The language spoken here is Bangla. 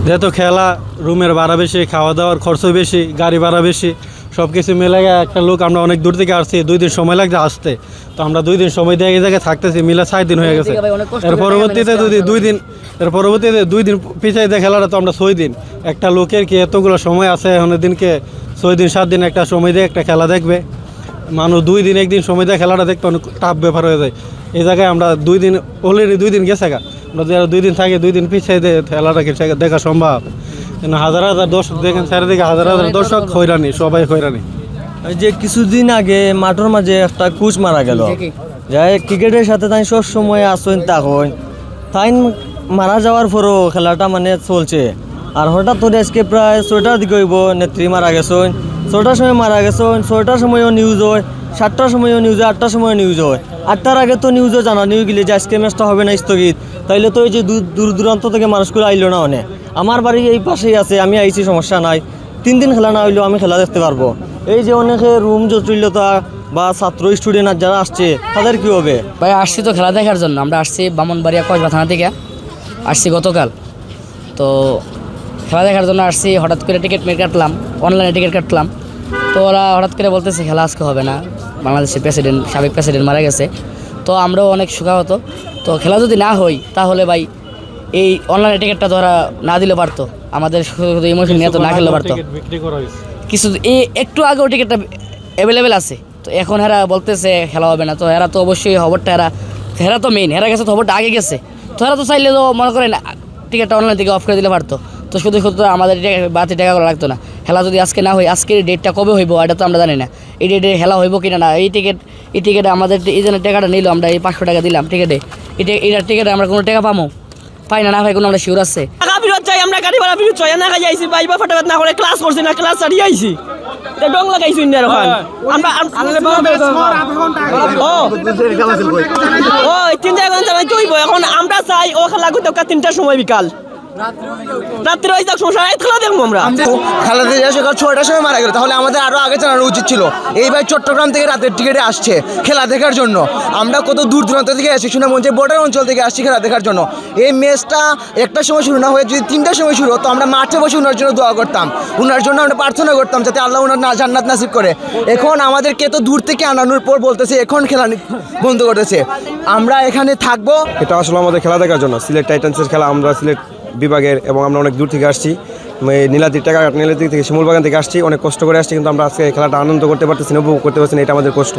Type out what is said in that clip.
যেহেতু খেলা রুমের ভাড়া বেশি, খাওয়া দাওয়ার খরচ বেশি, গাড়ি ভাড়া বেশি, সব কিছু মিলে একটা লোক আমরা অনেক দূর থেকে আসছি, 2 দিন সময় লাগছে আসতে। তো আমরা 2 দিন সময় দিয়ে এই জায়গায় থাকতেছি, মিলে 6 দিন হয়ে গেছে। এর পরবর্তীতে যদি 2 দিন পিছিয়ে দেয় খেলাটা, তো আমরা 6 দিন। একটা লোকের কি এতগুলো সময় আছে এখন দিনকে 6 দিন 7 দিন একটা সময় দিয়ে একটা খেলা দেখবে? মানুষ 2 দিন 1 দিন সময় দিয়ে খেলাটা দেখতে অনেক টাফ ব্যাপার হয়ে যায়। এই জায়গায় আমরা 2 দিন অলরেডি 2 দিন গেছে গা, আমরা যারা 2 দিন থাকি 2 দিন পিছিয়ে দিয়ে খেলাটাকে দেখা সম্ভব? হাজার হাজার দর্শক দেখেন, চারিদিকে হাজার হাজার দর্শক হয়রানি, সবাই হয়রানি। এই যে কিছুদিন আগে মাঠের মাঝে একটা কোচ মারা গেল, যাই ক্রিকেটের সাথে তাই সব সময় আসেন তখন তাই মারা যাওয়ার পরও খেলাটা মানে চলছে। আর হঠাৎ করে আজকে প্রায় 6টার দিকে হইব নেত্রী মারা গেছেন, 6টার সময় মারা গেছেন, 6টার সময়ও নিউজ হয়, 7টার সময়ও নিউজ হয়, 8টার সময়ও নিউজ হয়। 8টার আগে তো নিউজও জানানি গেলে যে আজকে ম্যাচটা হবে না, স্থগিত। তাইলে তো এই যে দূর দূরান্ত থেকে মানুষগুলো আইলো না। অনেক আমার বাড়ি এই পাশেই আছে, আমি আইছি, সমস্যা নাই। 3 দিন খেলা না হইলেও আমি খেলা দেখতে পারবো। এই যে অনেকে রুম জটিলতা বা ছাত্র স্টুডেন্ট যারা আসছে তাদের কি হবে? ভাই আসছি তো খেলা দেখার জন্য, আমরা আসছি ব্রাহ্মণবাড়িয়া কসবা থানা থেকে আসছি গতকাল। তো খেলা দেখার জন্য আসছি, হঠাৎ করে টিকিট কাটলাম, অনলাইনে টিকিট কাটলাম। তো ওরা হঠাৎ করে বলতেছে খেলা আজকে হবে না, বাংলাদেশের সাবেক প্রেসিডেন্ট মারা গেছে। তো আমরাও অনেক শোকাহত। তো খেলা যদি না হয় তাহলে ভাই এই অনলাইনে টিকিটটা তো ওরা না দিলে পারতো, আমাদের শুধু ইমোশন নিয়ে তো না খেললে পারতো। কিছু একটু আগেও টিকিটটা অ্যাভেলেবেল আছে, তো এখন হেরা বলতেছে খেলা হবে না। তো হেরা তো অবশ্যই খবরটা হেরা তো মেইন, হেরা গেছে তো খবরটা আগে গেছে। তো হেরা তো চাইলে তো মনে করেন টিকিটটা অনলাইন থেকে অফ করে দিলে পারতো। তো শুধু আমাদের বাড়তি টাকা করা লাগতো না। খেলা যদি আজকে না হয়, আজকের ডেটটা কবে হইব এটা তো আমরা জানি না। এই ডেটে খেলা হইব কিনা না, এই টিকিটে আমাদের এই জন্য টাকাটা নিল, আমরা এই 500 টাকা দিলাম টিকিটে। এটার টিকিটে আমরা কোনো টাকা পাবো পাই না, ভাই কোনো আমরা শিওর আছে? আমরা গাড়ি ভাড়া বিরোধ চাই না, খাই আইছি বাইবা ফটাফট না করে ক্লাস করছি না, ক্লাস ছাড়িয়ে আইছি ডং লাগাইছি ইন্ডিয়ার ওখান। আমরা ও 3 জায়গা জানাইতে হইব। এখন আমরা চাই ও খেলা করতে 3টার সময় বিকাল রাত্রে হয়ে যাক, সমস্যা খেলা দেখবো আমরা। খেলা থেকে সকাল 6টার সময় মারা গেল, তাহলে আমাদের আরও আগে জানানো উচিত ছিল। এই ভাই চট্টগ্রাম থেকে রাতের টিকিটে আসছে খেলা দেখার জন্য। আমরা কত দূর দূরান্ত থেকে আসছি, সুনামগঞ্জের বর্ডার অঞ্চল থেকে আসছি খেলা দেখার জন্য। এই ম্যাচটা 1টার সময় শুরু না হয়ে যদি 3টার সময় শুরু হতো, আমরা মাঠে বসে ওনার জন্য দোয়া করতাম, ওনার জন্য আমরা প্রার্থনা করতাম যাতে আল্লাহ ওনার জান্নাত নাসিব করে। এখন আমাদেরকে তো দূর থেকে আনানোর পর বলতেছে এখন খেলা বন্ধ করতেছে, আমরা এখানে থাকবো। এটা আসলে আমাদের খেলা দেখার জন্য, সিলেট টাইটান্সের খেলা। আমরা সিলেট বিভাগের এবং আমরা অনেক দূর থেকে আসছি, নীলাদ্রি থেকে শিমুলবাগান থেকে আসছি, অনেক কষ্ট করে আসছি, কিন্তু আমরা আজকে খেলাটা আনন্দ করতে পারতেছি না, উপভোগ করতে পারছি না। এটা আমাদের কষ্ট।